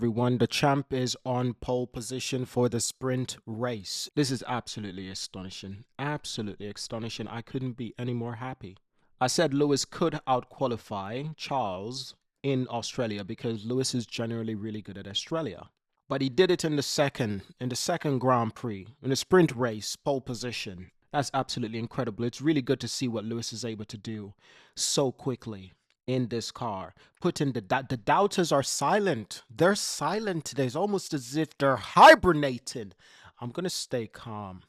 Everyone, the champ is on pole position for the sprint race. This is absolutely astonishing. Absolutely astonishing. I couldn't be any more happy. I said Lewis could outqualify Charles in Australia because Lewis is generally really good at Australia. But he did it in the second Grand Prix, in the sprint race, pole position. That's absolutely incredible. It's really good to see what Lewis is able to do so quickly in this car. The doubters are silent. They're silent today. It's almost as if they're hibernating. I'm gonna stay calm.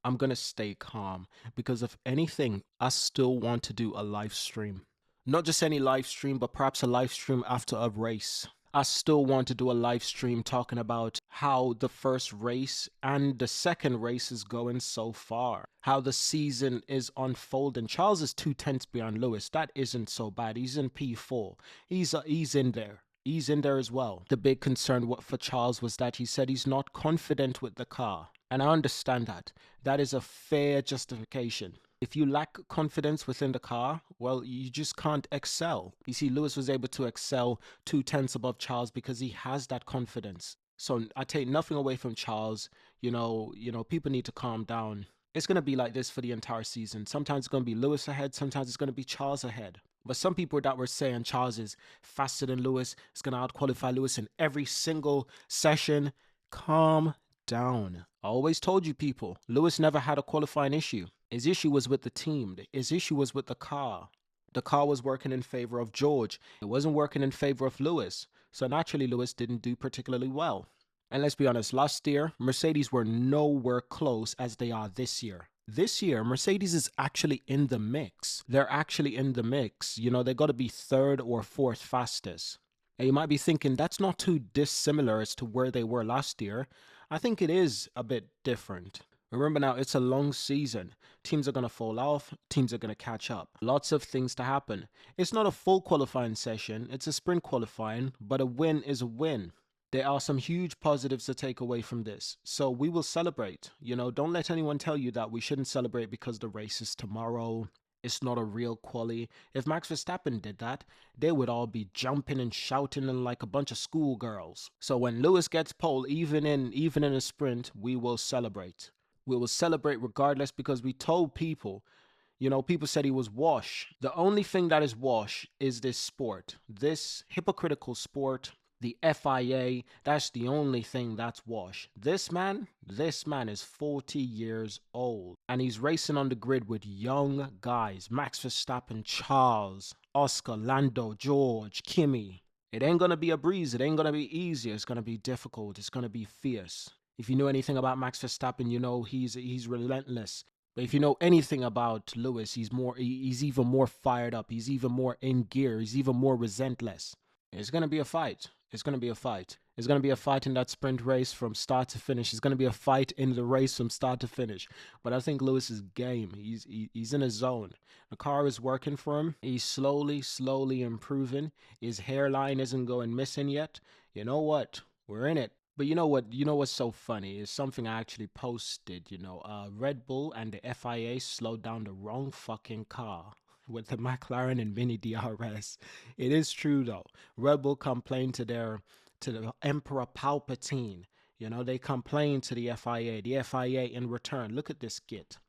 I'm gonna stay calm because if anything, I still want to do a live stream. Not just any live stream, but perhaps a live stream after a race. I still want to do a live stream talking about how the first race and the second race is going so far, how the season is unfolding. Charles is 2 tenths behind Lewis. That isn't so bad. He's in P4. He's in there. He's in there as well. The big concern for Charles was that he said he's not confident with the car. And I understand that. That is a fair justification. If you lack confidence within the car, well, you just can't excel. You see, Lewis was able to excel 2 tenths above Charles because he has that confidence. So I take nothing away from Charles. People need to calm down. It's going to be like this for the entire season. Sometimes it's going to be Lewis ahead. Sometimes it's going to be Charles ahead. But some people that were saying Charles is faster than Lewis, is going to outqualify Lewis in every single session. Calm down. I always told you people, Lewis never had a qualifying issue. His issue was with the team. His issue was with the car. The car was working in favor of George. It wasn't working in favor of Lewis. So naturally, Lewis didn't do particularly well. And let's be honest, last year, Mercedes were nowhere close as they are this year. This year, Mercedes is actually in the mix. They're actually in the mix. They got to be third or fourth fastest. And you might be thinking that's not too dissimilar as to where they were last year. I think it is a bit different. Remember now, it's a long season. Teams are going to fall off. Teams are going to catch up. Lots of things to happen. It's not a full qualifying session. It's a sprint qualifying, but a win is a win. There are some huge positives to take away from this. So we will celebrate. Don't let anyone tell you that we shouldn't celebrate because the race is tomorrow. It's not a real quali. If Max Verstappen did that, they would all be jumping and shouting and like a bunch of schoolgirls. So when Lewis gets pole, even in a sprint, we will celebrate. We will celebrate regardless because we told people, people said he was wash. The only thing that is wash is this sport, this hypocritical sport, the FIA. That's the only thing that's wash. This man is 40 years old and he's racing on the grid with young guys. Max Verstappen, Charles, Oscar, Lando, George, Kimi. It ain't gonna be a breeze. It ain't gonna be easy. It's gonna be difficult. It's gonna be fierce. If you know anything about Max Verstappen, you know he's relentless. But if you know anything about Lewis, he's even more fired up. He's even more in gear. He's even more relentless. It's gonna be a fight. It's gonna be a fight. It's gonna be a fight in that sprint race from start to finish. It's gonna be a fight in the race from start to finish. But I think Lewis is game. He's in a zone. The car is working for him. He's slowly improving. His hairline isn't going missing yet. You know what? We're in it. But you know what? You know what's so funny is something I actually posted. Red Bull and the FIA slowed down the wrong fucking car with the McLaren and Mini DRS. It is true though. Red Bull complained to the Emperor Palpatine. They complained to the FIA. The FIA in return. Look at this git.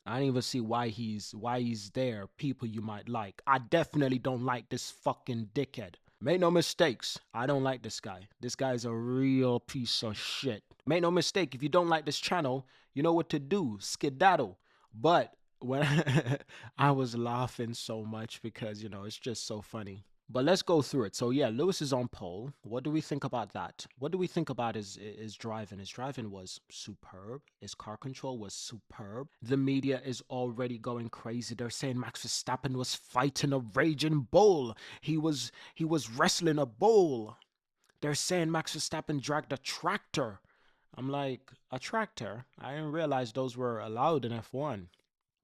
I don't even see why he's there. People you might like. I definitely don't like this fucking dickhead. Make no mistakes, I don't like this guy. This guy's a real piece of shit. Make no mistake, if you don't like this channel, you know what to do, skedaddle. But when I was laughing so much because, it's just so funny. But let's go through it. So yeah, Lewis is on pole. What do we think about that? What do we think about his driving? His driving was superb. His car control was superb. The media is already going crazy. They're saying Max Verstappen was fighting a raging bull. He was wrestling a bull. They're saying Max Verstappen dragged a tractor. I'm like, a tractor? I didn't realize those were allowed in F1.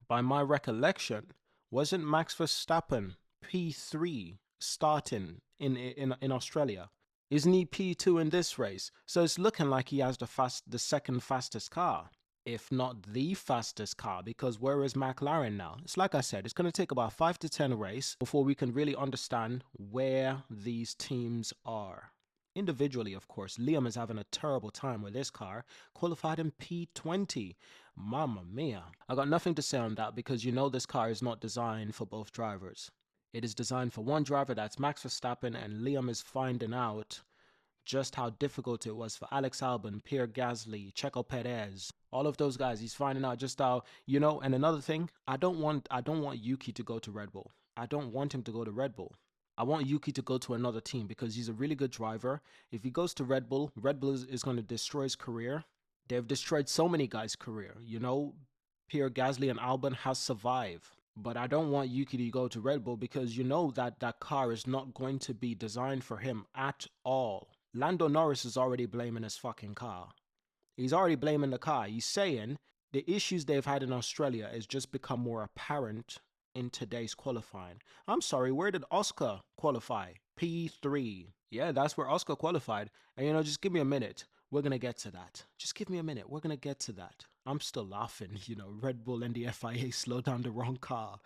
By my recollection, wasn't Max Verstappen P3 starting in Australia? Isn't he P2 in this race? So it's looking like he has the second fastest car, if not the fastest car, because where is McLaren now? It's like I said, it's going to take about 5 to 10 races before we can really understand where these teams are. Individually, of course, Liam is having a terrible time with this car, qualified in P20. Mamma mia. I got nothing to say on that because you know this car is not designed for both drivers. It is designed for one driver, that's Max Verstappen, and Liam is finding out just how difficult it was for Alex Albon, Pierre Gasly, Checo Perez, all of those guys. He's finding out just how, you know, and another thing, I don't want Yuki to go to Red Bull. I don't want him to go to Red Bull. I want Yuki to go to another team because he's a really good driver. If he goes to Red Bull is going to destroy his career. They've destroyed so many guys' career. You know, Pierre Gasly and Albon has survived. But I don't want Yuki to go to Red Bull because you know that that car is not going to be designed for him at all. Lando Norris is already blaming his fucking car. He's already blaming the car. He's saying the issues they've had in Australia has just become more apparent in today's qualifying. I'm sorry, where did Oscar qualify? P3. Yeah, that's where Oscar qualified. And you know, just give me a minute. We're going to get to that. Just give me a minute. We're going to get to that. I'm still laughing. You know, Red Bull and the FIA slowed down the wrong car.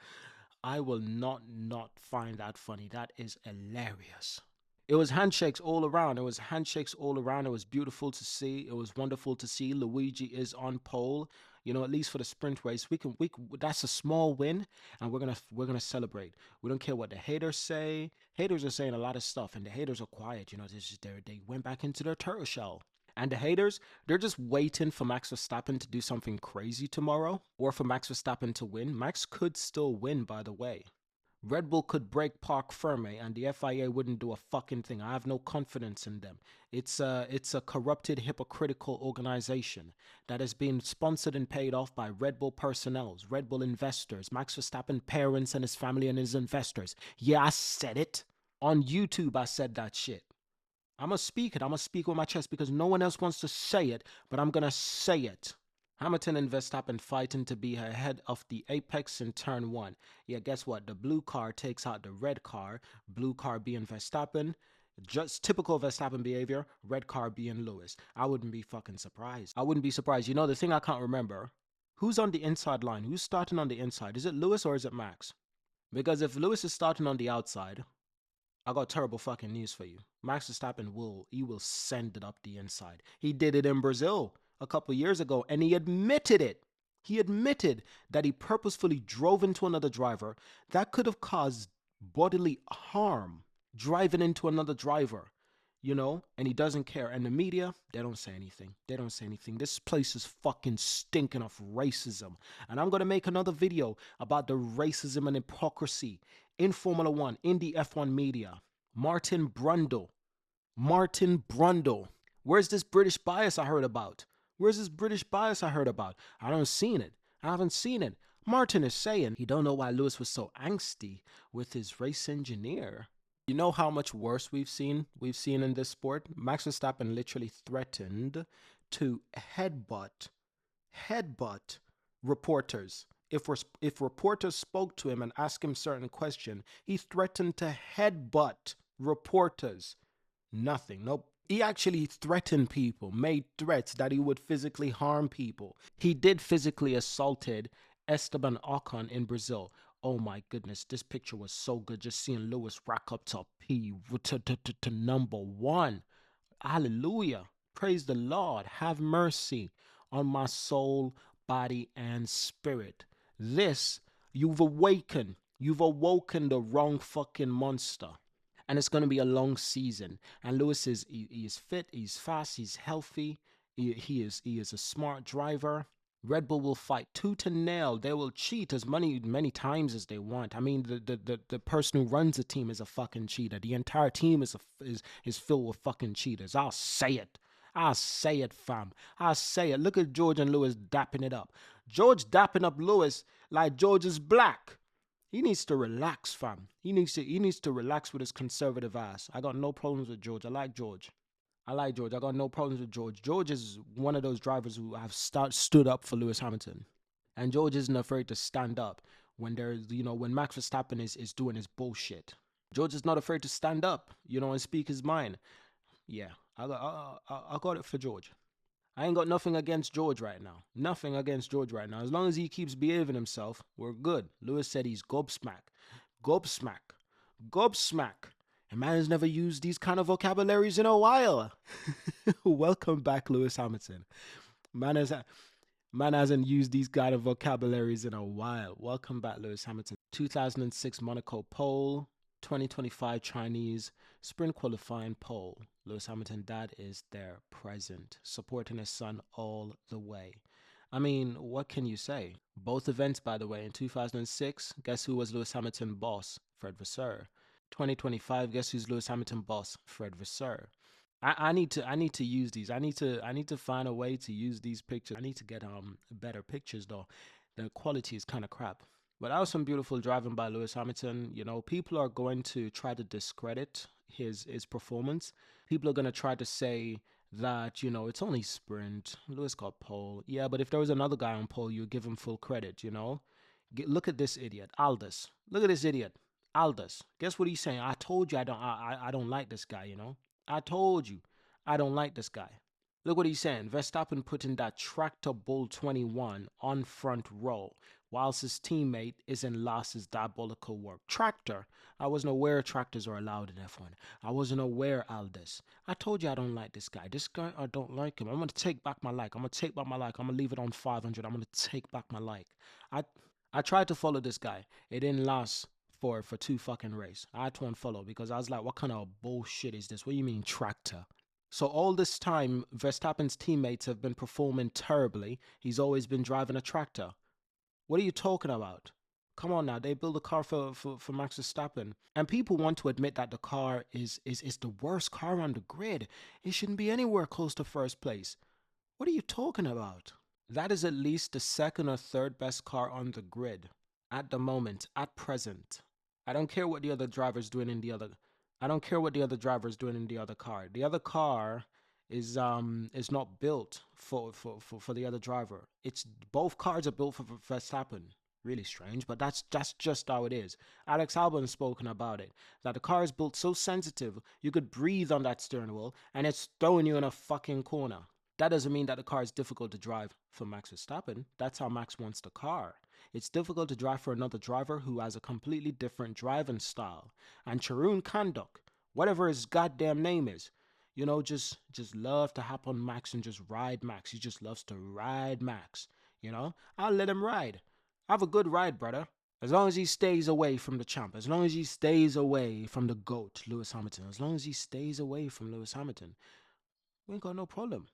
I will not find that funny. That is hilarious. It was handshakes all around. It was handshakes all around. It was beautiful to see. It was wonderful to see. Luigi is on pole. You know, at least for the sprint race, we can that's a small win, and we're gonna celebrate. We don't care what the haters say. Haters are saying a lot of stuff, and the haters are quiet. You know, they went back into their turtle shell. And the haters, they're just waiting for Max Verstappen to do something crazy tomorrow, or for Max Verstappen to win. Max could still win, by the way. Red Bull could break Parc Ferme and the FIA wouldn't do a fucking thing. I have no confidence in them. It's a corrupted, hypocritical organization that has been sponsored and paid off by Red Bull personnel, Red Bull investors, Max Verstappen parents and his family and his investors. Yeah, I said it. On YouTube, I said that shit. I'm going to speak it. I'm going to speak with my chest because no one else wants to say it, but I'm going to say it. Hamilton and Verstappen fighting to be ahead of the apex in turn one. Yeah, guess what? The blue car takes out the red car. Blue car being Verstappen. Just typical Verstappen behavior. Red car being Lewis. I wouldn't be fucking surprised. I wouldn't be surprised. You know, the thing I can't remember. Who's on the inside line? Who's starting on the inside? Is it Lewis or is it Max? Because if Lewis is starting on the outside, I got terrible fucking news for you. Max Verstappen will send it up the inside. He did it in Brazil a couple years ago, and he admitted it. He admitted that he purposefully drove into another driver that could have caused bodily harm, driving into another driver, you know, and he doesn't care. And the media, they don't say anything. They don't say anything. This place is fucking stinking of racism. And I'm going to make another video about the racism and hypocrisy in Formula One, in the F1 media. Martin Brundle. Where's this British bias I heard about? Where's this British bias I heard about? I don't seen it. I haven't seen it. Martin is saying he don't know why Lewis was so angsty with his race engineer. You know how much worse we've seen in this sport? Max Verstappen literally threatened to headbutt reporters. If reporters spoke to him and asked him certain question, he threatened to headbutt reporters. Nothing. Nope. He actually threatened people, made threats that he would physically harm people. He did physically assaulted Esteban Ocon in Brazil. Oh my goodness, this picture was so good. Just seeing Lewis rack up to number one. Hallelujah. Praise the Lord. Have mercy on my soul, body, and spirit. This, you've awoken the wrong fucking monster. And it's going to be a long season. And Lewis he is fit, he's fast, he's healthy, he is a smart driver. Red Bull will fight tooth and nail. They will cheat as many times as they want. I mean, the person who runs the team is a fucking cheater. The entire team is filled with fucking cheaters. I'll say it. Fam. I'll say it. Look at George and Lewis dapping it up. George dapping up Lewis like George is black. He needs to relax, fam. He needs to relax with his conservative ass. I got no problems with George. I like George. I got no problems with George. George is one of those drivers who have stood up for Lewis Hamilton. And George isn't afraid to stand up when when Max Verstappen is doing his bullshit. George is not afraid to stand up, and speak his mind. Yeah, I got it for George. I ain't got nothing against George right now. Nothing against George right now. As long as he keeps behaving himself, we're good. Lewis said he's gobsmack. And A man has never used these kind of vocabularies in a while. Welcome back, Lewis Hamilton. Man has Man hasn't used these kind of vocabularies in a while. Welcome back, Lewis Hamilton. 2006 Monaco pole, 2025 Chinese sprint qualifying pole. Lewis Hamilton dad is there present, supporting his son all the way. I mean, what can you say? Both events, by the way, in 2006, guess who was Lewis Hamilton boss? Fred Vasseur. 2025, guess who's Lewis Hamilton boss? Fred Vasseur. I need to use these. I need to find a way to use these pictures. I need to get better pictures though. The quality is kind of crap. But that was some beautiful driving by Lewis Hamilton. You know, people are going to try to discredit his performance. People are going to try to say that, you know, it's only sprint. Lewis got pole. Yeah, but if there was another guy on pole, you give him full credit, you know? Look at this idiot, Aldous. Look at this idiot, Aldous. Guess what he's saying? I told you I don't like this guy, you know? I told you I don't like this guy. Look what he's saying. Verstappen putting that tractor bull 21 on front row, whilst his teammate is in last's diabolical work. Tractor. I wasn't aware tractors are allowed in F1. I wasn't aware, Aldous. I told you I don't like this guy. This guy, I don't like him. I'm going to take back my like. I'm going to take back my like. I'm going to leave it on 500. I'm going to take back my like. I I tried to follow this guy. It didn't last for two fucking races. I had to unfollow because I was like, what kind of bullshit is this? What do you mean tractor? So all this time, Verstappen's teammates have been performing terribly. He's always been driving a tractor. What are you talking about? Come on now, they build a car for Max Verstappen. And people want to admit that the car is the worst car on the grid. It shouldn't be anywhere close to first place. What are you talking about? That is at least the second or third best car on the grid at the moment, at present. I don't care what the other driver's doing in the other. I don't care what the other driver's doing in the other car. The other car is not built for the other driver. It's both cars are built for Verstappen. Really strange, but that's just how it is. Alex Albon spoken about it. That the car is built so sensitive you could breathe on that steering wheel and it's throwing you in a fucking corner. That doesn't mean that the car is difficult to drive for Max Verstappen. That's how Max wants the car. It's difficult to drive for another driver who has a completely different driving style. And Charun Kanduk, whatever his goddamn name is, you know, just love to hop on Max and just ride Max. He just loves to ride Max. You know, I'll let him ride. Have a good ride, brother. As long as he stays away from the champ, as long as he stays away from the GOAT, Lewis Hamilton, as long as he stays away from Lewis Hamilton, we ain't got no problem.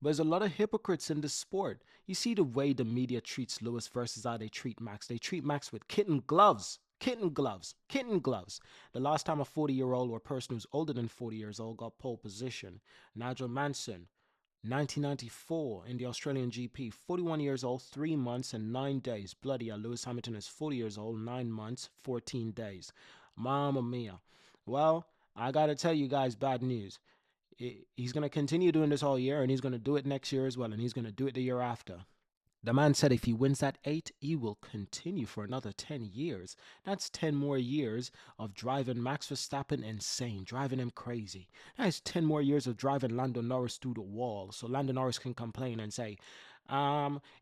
But there's a lot of hypocrites in this sport. You see the way the media treats Lewis versus how they treat Max. They treat Max with kitten gloves. Kitten gloves. Kitten gloves. The last time a 40-year-old or person who's older than 40 years old got pole position, Nigel Mansell, 1994 in the Australian GP, 41 years old, 3 months and 9 days. Bloody hell, Lewis Hamilton is 40 years old, 9 months, 14 days. Mamma mia. Well, I gotta tell you guys bad news. He's going to continue doing this all year, and he's going to do it next year as well, and he's going to do it the year after. The man said if he wins that 8, he will continue for another 10 years. That's 10 more years of driving Max Verstappen insane, driving him crazy. That's 10 more years of driving Lando Norris through the wall, so Lando Norris can complain and say,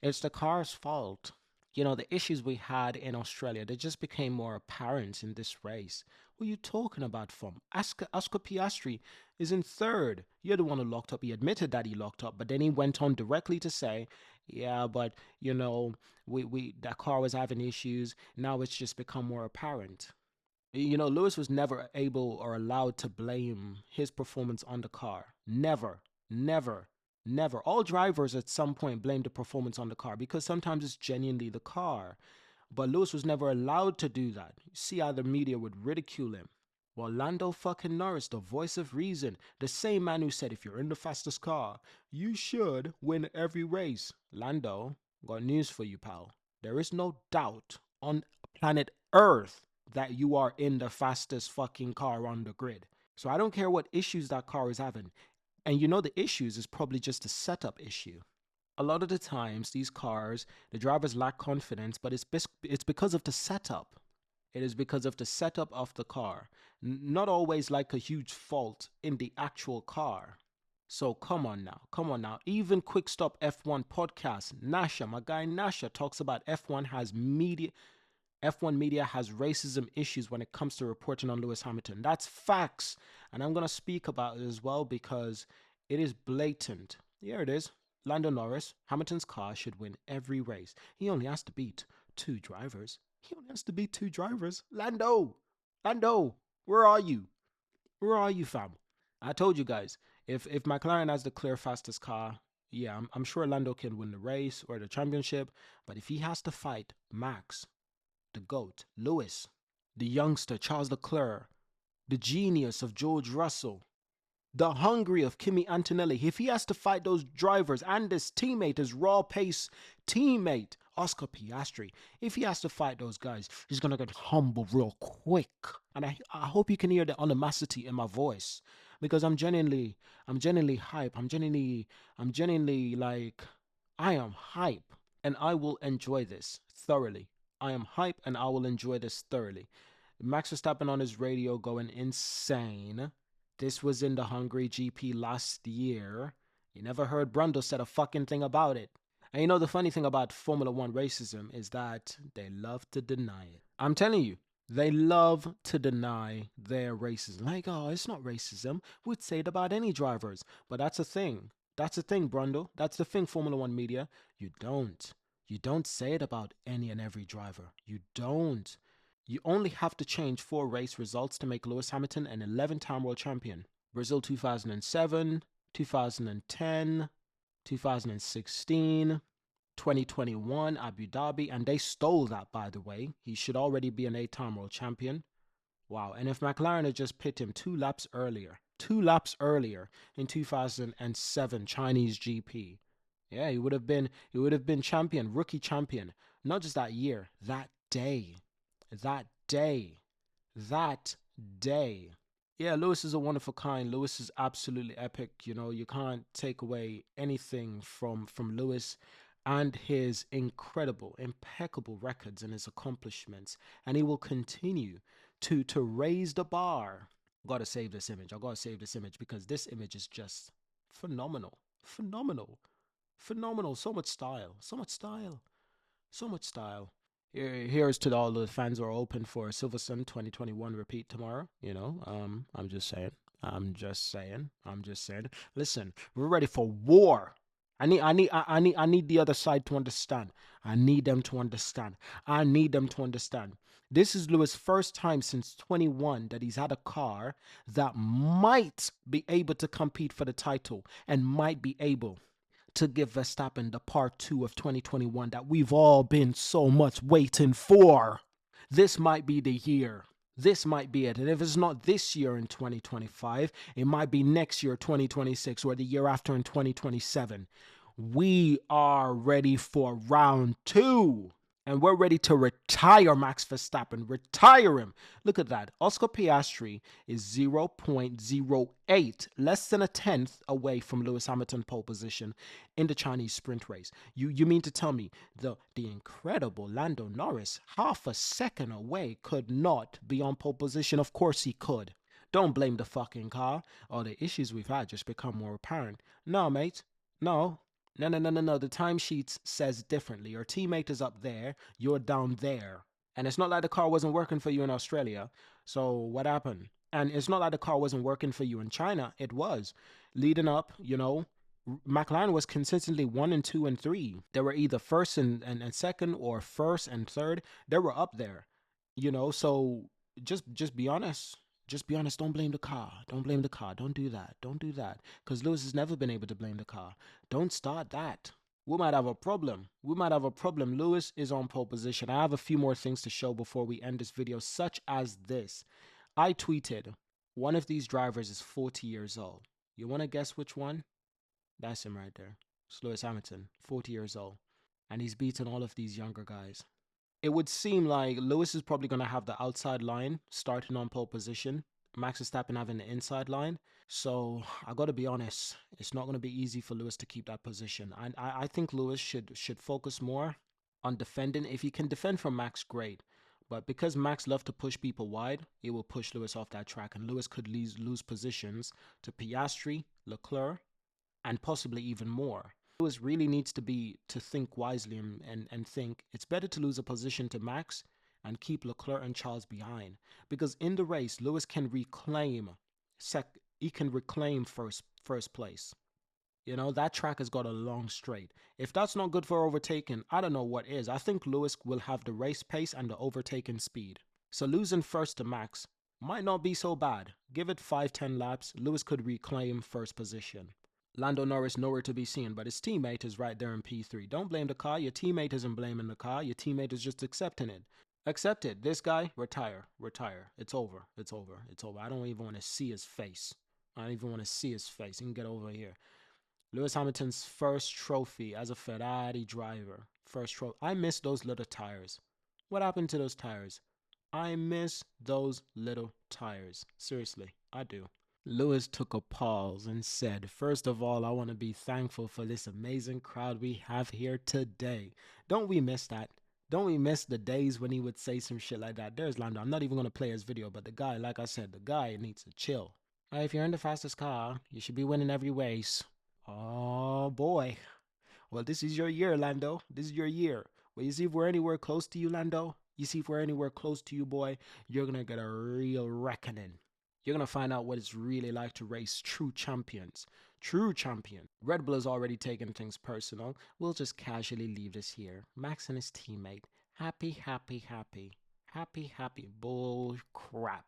it's the car's fault. You know, the issues we had in Australia, they just became more apparent in this race. What are you talking about, from? Oscar Piastri is in third. You're the one who locked up. He admitted that he locked up, but then he went on directly to say, yeah, but, you know, that car was having issues. Now it's just become more apparent. You know, Lewis was never able or allowed to blame his performance on the car. Never, never, never. All drivers at some point blame the performance on the car because sometimes it's genuinely the car. But Lewis was never allowed to do that. See how the media would ridicule him. Well, Lando fucking Norris, the voice of reason, the same man who said if you're in the fastest car, you should win every race. Lando, got news for you, pal. There is no doubt on planet Earth that you are in the fastest fucking car on the grid. So I don't care what issues that car is having. And you know the issues is probably just a setup issue. A lot of the times, these cars, the drivers lack confidence, but it's because of the setup. It is because of the setup of the car. Not always like a huge fault in the actual car. So come on now, come on now. Even Quick Stop F1 podcast, Nasha, my guy Nasha talks about F1 has media. F1 media has racism issues when it comes to reporting on Lewis Hamilton. That's facts. And I'm going to speak about it as well because it is blatant. Here it is. Lando Norris, Hamilton's car should win every race. He only has to beat 2 drivers. He only has to beat 2 drivers. Lando, where are you? Where are you, fam? I told you guys, if McLaren has the clear fastest car, yeah, I'm sure Lando can win the race or the championship. But if he has to fight Max, the GOAT, Lewis, the youngster, Charles Leclerc, the genius of George Russell, the hungry of Kimi Antonelli, if he has to fight those drivers and his teammate, his raw pace teammate, Oscar Piastri, if he has to fight those guys, he's going to get humble real quick. And I hope you can hear the animosity in my voice because I'm genuinely hype. I'm genuinely like, I am hype and I will enjoy this thoroughly. I am hype and I will enjoy this thoroughly. Max Verstappen on his radio going insane. This was in the Hungary GP last year. You never heard Brundle said a fucking thing about it. And you know the funny thing about Formula One racism is that they love to deny it. I'm telling you, they love to deny their racism. Like, oh, it's not racism. We'd say it about any drivers. But that's a thing. That's the thing, Brundle. That's the thing, Formula One media. You don't. You don't say it about any and every driver. You don't. You only have to change 4 race results to make Lewis Hamilton an 11-time world champion. Brazil 2007, 2010, 2016, 2021, Abu Dhabi, and they stole that, by the way. He should already be an 8-time world champion. Wow, and if McLaren had just pit him 2 laps earlier in 2007 Chinese GP, yeah, he would have been champion, rookie champion. Not just that year, that day. That day. Yeah, Lewis is a wonderful kind. Lewis is absolutely epic. You know, you can't take away anything from Lewis and his incredible, impeccable records and his accomplishments. And he will continue to raise the bar. Gotta save this image. I gotta save this image because this image is just phenomenal. Phenomenal. So much style. Here's to all the fans who are open for Silverstone 2021 repeat tomorrow. You know, I'm just saying. Listen, we're ready for war. I need the other side to understand. I need them to understand. This is Lewis' first time since 21 that he's had a car that might be able to compete for the title and might be able to give Verstappen the part 2 of 2021 that we've all been so much waiting for. This might be the year. This might be it. And if it's not this year in 2025, it might be next year, 2026, or the year after in 2027. We are ready for round 2. And we're ready to retire Max Verstappen. Retire him. Look at that. Oscar Piastri is 0.08, less than a tenth away from Lewis Hamilton pole position in the Chinese sprint race. You mean to tell me the incredible Lando Norris, half a second away, could not be on pole position? Of course he could. Don't blame the fucking car. All the issues we've had just become more apparent. No, mate. No. The timesheet says differently. Your teammate is up there, you're down there. And it's not like the car wasn't working for you in Australia. So what happened? And it's not like the car wasn't working for you in China. It was. Leading up, you know, McLaren was consistently 1 and 2 and 3. They were either first and second or first and third. They were up there, you know. So just be honest. Just be honest. Don't blame the car. Don't blame the car. Don't do that. Because Lewis has never been able to blame the car. Don't start that. We might have a problem. Lewis is on pole position. I have a few more things to show before we end this video, such as this. I tweeted, one of these drivers is 40 years old. You want to guess which one? That's him right there. It's Lewis Hamilton, 40 years old. And he's beaten all of these younger guys. It would seem like Lewis is probably going to have the outside line starting on pole position. Max Verstappen having the inside line. So I got to be honest, it's not going to be easy for Lewis to keep that position. I think Lewis should focus more on defending. If he can defend from Max, great. But because Max loves to push people wide, it will push Lewis off that track. And Lewis could lose positions to Piastri, Leclerc, and possibly even more. Lewis really needs to think wisely and think it's better to lose a position to Max and keep Leclerc and Charles behind. Because in the race, Lewis can reclaim first place. You know, that track has got a long straight. If that's not good for overtaking, I don't know what is. I think Lewis will have the race pace and the overtaking speed. So losing first to Max might not be so bad. Give it 5-10 laps, Lewis could reclaim first position. Lando Norris nowhere to be seen, but his teammate is right there in P3. Don't blame the car. Your teammate isn't blaming the car. Your teammate is just accepting it. Accept it. This guy, retire. Retire. It's over. It's over. It's over. I don't even want to see his face. I don't even want to see his face. He can get over here. Lewis Hamilton's first trophy as a Ferrari driver. First trophy. I miss those little tires. What happened to those tires? I miss those little tires. Seriously, I do. Lewis took a pause and said, "First of all, I want to be thankful for this amazing crowd we have here today." Don't we miss that? Don't we miss the days when he would say some shit like that? There's Lando. I'm not even going to play his video, but the guy, like I said, the guy needs to chill. If you're in the fastest car, you should be winning every race. Oh boy. Well, this is your year, Lando. This is your year. Well, you see if we're anywhere close to you, Lando. You see if we're anywhere close to you, boy, you're going to get a real reckoning. You're going to find out what it's really like to race true champions. True champion. Red Bull has already taken things personal. We'll just casually leave this here. Max and his teammate. Happy, happy, happy. Happy, happy. Bull crap.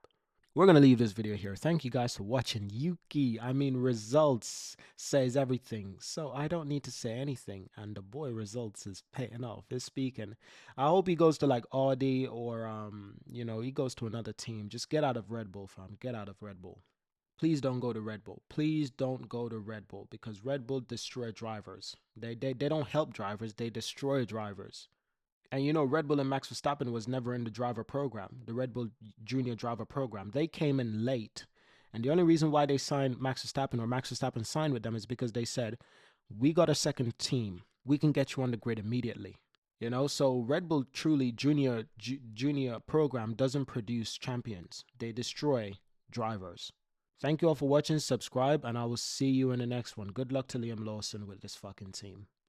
We're going to leave this video here. Thank you guys for watching. Results says everything. So I don't need to say anything. And the boy results is paying off. Is speaking. I hope he goes to like Audi or, he goes to another team. Just get out of Red Bull, fam. Get out of Red Bull. Please don't go to Red Bull. Please don't go to Red Bull because Red Bull destroy drivers. They don't help drivers. They destroy drivers. And Red Bull and Max Verstappen was never in the driver program, the Red Bull Junior driver program. They came in late. And the only reason why they signed Max Verstappen or Max Verstappen signed with them is because they said, "We got a second team. We can get you on the grid immediately." So Red Bull truly junior program doesn't produce champions. They destroy drivers. Thank you all for watching. Subscribe, and I will see you in the next one. Good luck to Liam Lawson with this fucking team.